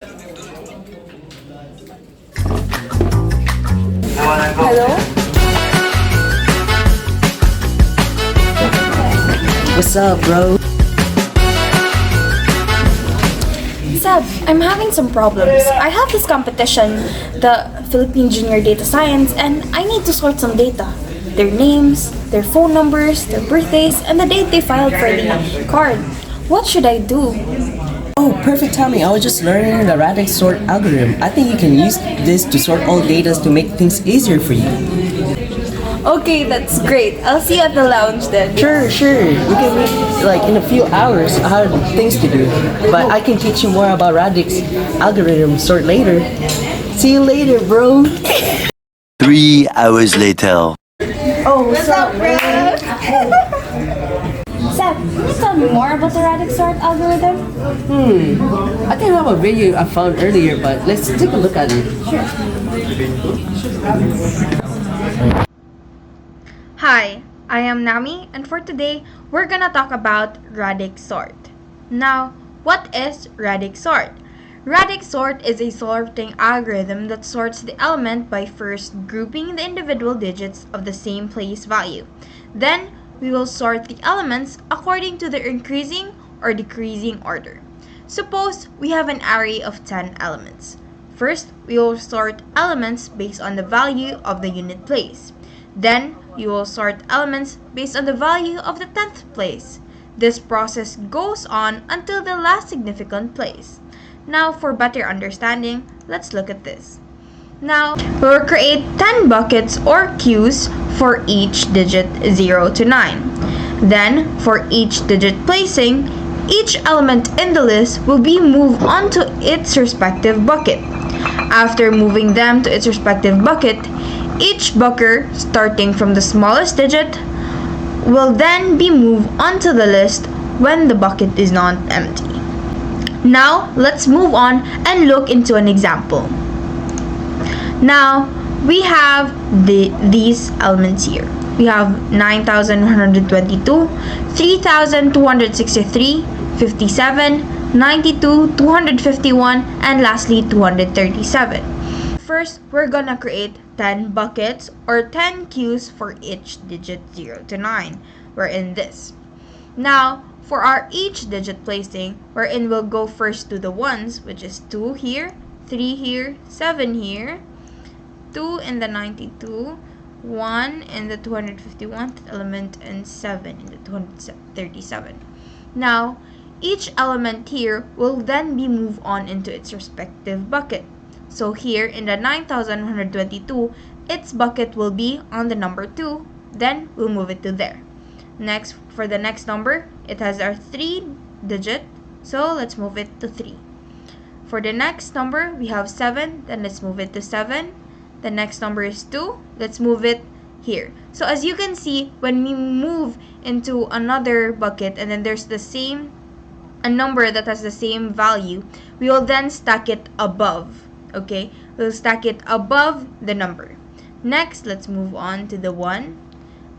Hello? What's up, bro? Seb, I'm having some problems. I have this competition, the Philippine Junior Data Science, and I need to sort some data. Their names, their phone numbers, their birthdays, and the date they filed for the card. What should I do? Oh, perfect timing. I was just learning the Radix Sort algorithm. I think you can use this to sort all data to make things easier for you. Okay, that's great. I'll see you at the lounge then. Sure. We can meet like in a few hours. I have things to do. But I can teach you more about Radix algorithm sort later. See you later, bro. 3 hours later. Oh, what's up, man? Seb, can you tell me more about the Radix Sort algorithm? I think I have a video I found earlier, but let's take a look at it. Hi, I am Nami, and for today, we're gonna talk about Radix Sort. Now, what is Radix Sort? Radix Sort is a sorting algorithm that sorts the element by first grouping the individual digits of the same place value. Then, we will sort the elements according to their increasing or decreasing order. Suppose we have an array of 10 elements. First, we will sort elements based on the value of the unit place. Then, we will sort elements based on the value of the 10th place. This process goes on until the last significant place. Now, for better understanding, let's look at this. Now, we'll create 10 buckets or queues for each digit 0 to 9. Then, for each digit placing, each element in the list will be moved onto its respective bucket. After moving them to its respective bucket, each bucket, starting from the smallest digit, will then be moved onto the list when the bucket is not empty. Now, let's move on and look into an example. Now, we have these elements here. We have 9,122, 3,263, 57, 92, 251, and lastly 237. First, we're gonna create 10 buckets or 10 queues for each digit 0 to 9. We're in this. Now, for our each digit placing, wherein we'll go first to the ones, which is 2 here, 3 here, 7 here, 2 in the 92, 1 in the 251th element, and 7 in the 237. Now, each element here will then be moved on into its respective bucket. So here in the 9,122, its bucket will be on the number 2, then we'll move it to there. Next, for the next number, it has our 3 digit, so let's move it to 3. For the next number, we have 7, then let's move it to 7. The next number is 2, let's move it here. So as you can see, when we move into another bucket and then there's a number that has the same value, we will then stack it above. Okay, we'll stack it above the number. Next, let's move on to the 1,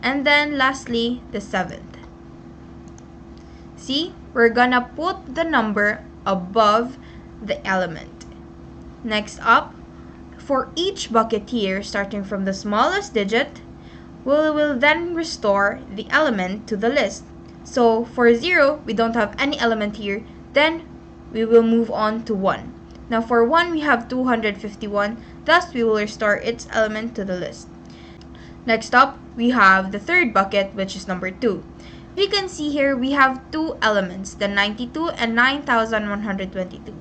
and then lastly the 7th. See, we're gonna put the number above the element. Next up, for each bucket here, starting from the smallest digit, we will then restore the element to the list. So for 0, we don't have any element here, then we will move on to 1. Now for 1, we have 251, thus we will restore its element to the list. Next up, we have the third bucket, which is number 2. You can see here we have 2 elements, the 92 and 9,122.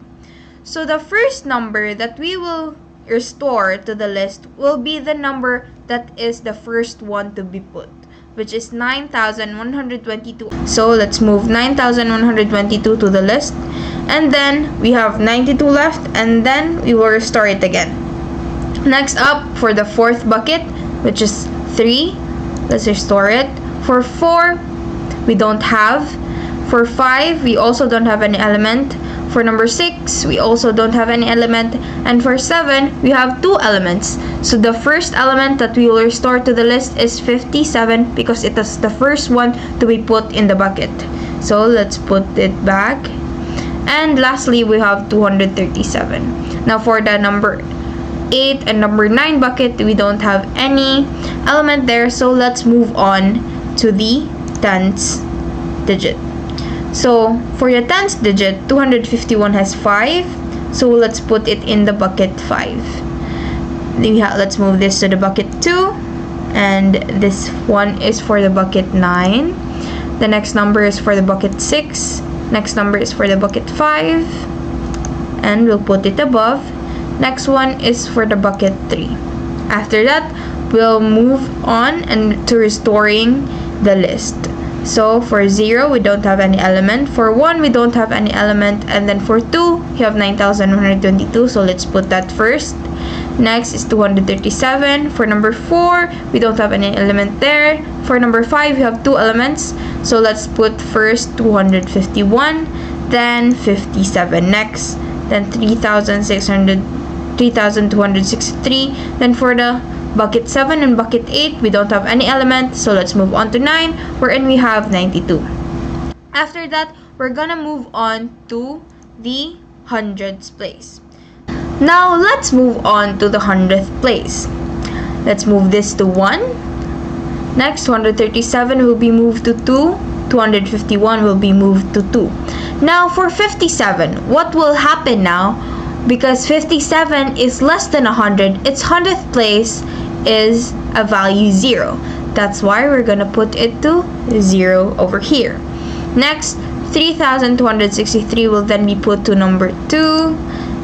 So the first number that we will restore to the list will be the number that is the first one to be put, which is 9,122. So let's move 9,122 to the list, and then we have 92 left, and then we will restore it again. Next up, for the fourth bucket, which is 3, let's restore it. For 4, we don't have. For 5, we also don't have any element. For number 6, we also don't have any element. And for 7, we have 2 elements. So the first element that we will restore to the list is 57 because it is the first one to be put in the bucket. So let's put it back. And lastly, we have 237. Now for the number 8 and number 9 bucket, we don't have any element there, so let's move on to the tens digit. So for the tens digit, 251 has 5, so let's put it in the bucket 5. Let's move this to the bucket 2, and this one is for the bucket 9. The next number is for the bucket 6. Next number is for the bucket 5, and we'll put it above. Next one is for the bucket 3. After that, we'll move on and to restoring the list. So for 0, we don't have any element. For 1, we don't have any element. And then for 2, you have 9,122. So let's put that first. Next is 237. For number 4, we don't have any element there. For number 5, we have 2 elements. So let's put first 251, then 57 next, then 3,263. Then for the bucket 7 and bucket 8, we don't have any element, so let's move on to 9, wherein we have 92. After that, we're gonna move on to the hundreds place. Now, let's move on to the 100th place. Let's move this to 1. Next, 237 will be moved to 2. 251 will be moved to 2. Now, for 57, what will happen now? Because 57 is less than 100, its 100th place is a value 0. That's why we're gonna put it to 0 over here. Next, 3,263 will then be put to number 2.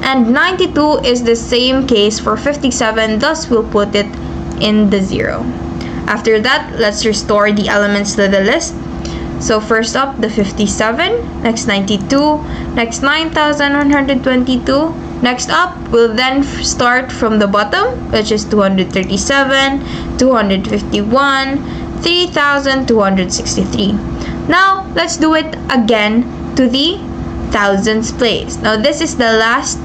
And 92 is the same case for 57, thus we'll put it in the 0. After that, let's restore the elements to the list. So first up, the 57, next 92, next 9,122. Next up, we'll then start from the bottom, which is 237, 251, 3,263. Now, let's do it again to the thousands place. Now, this is the last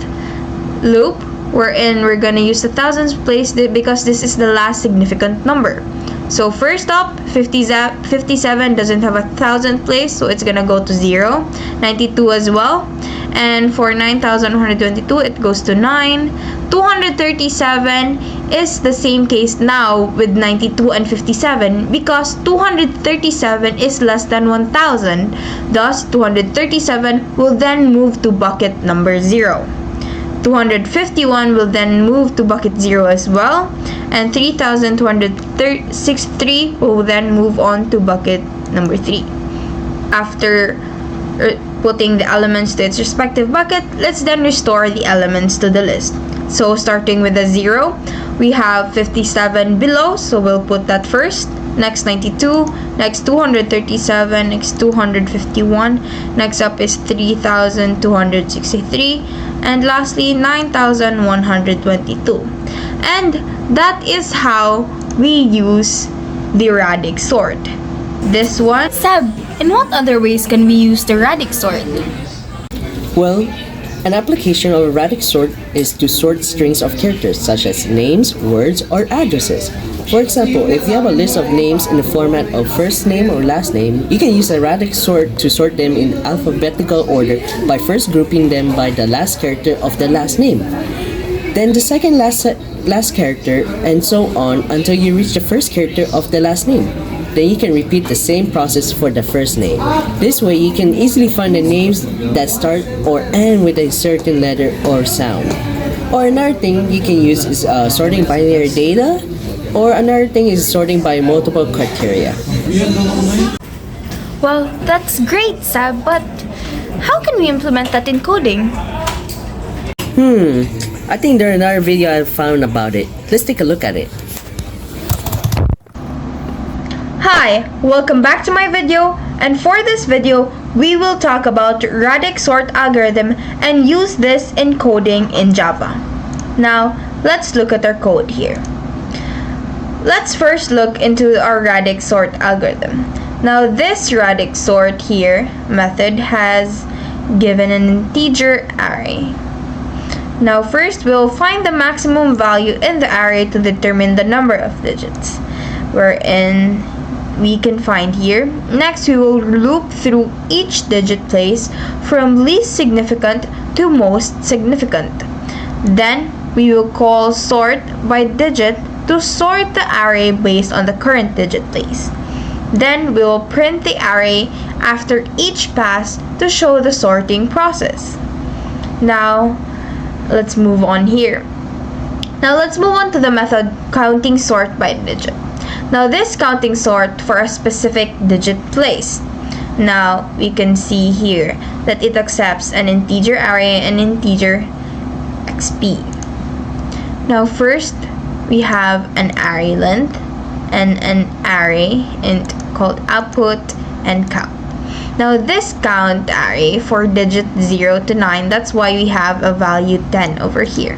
loop wherein we're gonna use the thousands place because this is the last significant number. So first up, 57 doesn't have a thousand place, so it's gonna go to 0. 92 as well. And for 9,122, it goes to 9. 237 is the same case now with 92 and 57 because 237 is less than 1,000. Thus, 237 will then move to bucket number 0. 251 will then move to bucket 0 as well, and 3,263 will then move on to bucket number 3. After putting the elements to its respective bucket, let's then restore the elements to the list. So starting with a 0, we have 57 below, so we'll put that first. Next 92, next 237, next 251, next up is 3,263, and lastly 9,122. And that is how we use the Radix Sort. This one. Seb, in what other ways can we use the Radix Sort? Well, an application of a Radix Sort is to sort strings of characters such as names, words, or addresses. For example, if you have a list of names in the format of first name or last name, you can use a Radix Sort to sort them in alphabetical order by first grouping them by the last character of the last name, then the second last character, and so on until you reach the first character of the last name. Then you can repeat the same process for the first name. This way, you can easily find the names that start or end with a certain letter or sound. Or another thing you can use is sorting binary data, or another thing is sorting by multiple criteria. Well, that's great, Seb, but how can we implement that in coding? I think there's another video I found about it. Let's take a look at it. Hi, welcome back to my video, and for this video, we will talk about Radix Sort algorithm and use this in coding in Java. Now, let's look at our code here. Let's first look into our Radix Sort algorithm. Now, this Radix Sort here method has given an integer array. Now, first we'll find the maximum value in the array to determine the number of digits, wherein we can find here. Next, we will loop through each digit place from least significant to most significant. Then, we will call sort by digit to sort the array based on the current digit place. Then, we will print the array after each pass to show the sorting process. Now, let's move on here. Now, let's move on to the method counting sort by digit. Now, this counting sort for a specific digit place. Now, we can see here that it accepts an integer array and integer XP. Now, first, we have an array length and an array int called output and count. Now, this count array for digit 0 to 9, that's why we have a value 10 over here.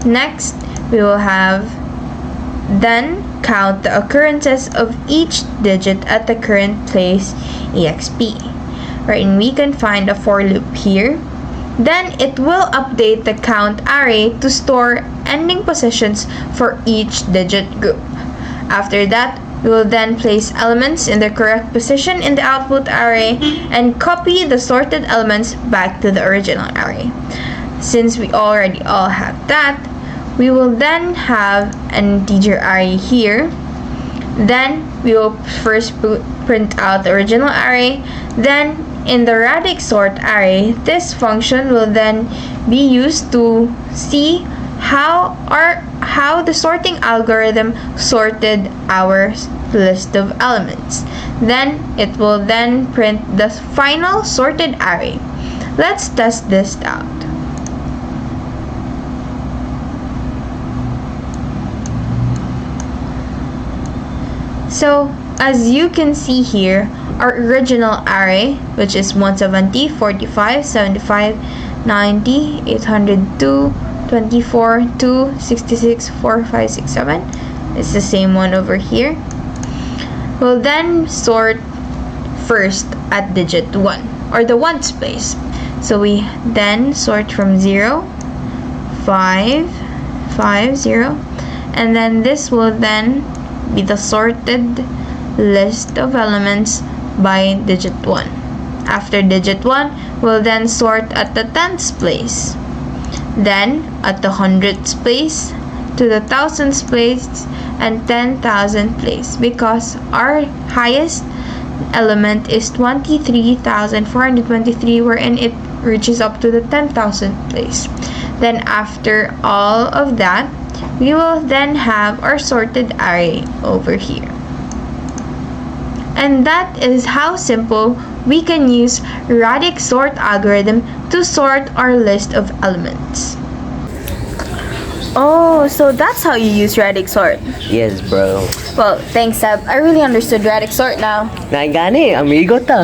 Next, we will have then count the occurrences of each digit at the current place exp. Right, and we can find a for loop here. Then it will update the count array to store ending positions for each digit group. After that, we will then place elements in their correct position in the output array and copy the sorted elements back to the original array. Since we already all have that, we will then have an integer array here. Then we will first print out the original array. Then in the Radix Sort array, this function will then be used to see how the sorting algorithm sorted our list of elements. Then it will then print the final sorted array. Let's test this out. So, as you can see here, our original array, which is 170, 45, 75, 90, 802, 24, 2, 66, 4, 5, 6, 7, it's the same one over here. We'll then sort first at digit 1, or the ones place. So we then sort from 0, 5, 5, 0, and then this will then be the sorted list of elements by digit 1. After digit 1, we'll then sort at the tens place, then at the hundreds place, to the thousands place, and 10,000 place, because our highest element is 23,423, wherein it reaches up to the 10,000 place. Then after all of that, we will then have our sorted array over here. And that is how simple we can use Radix Sort algorithm to sort our list of elements. Oh, so that's how you use Radix Sort. Yes, bro. Well, thanks, Seb. I really understood Radix Sort now. Naigani, amigo ta.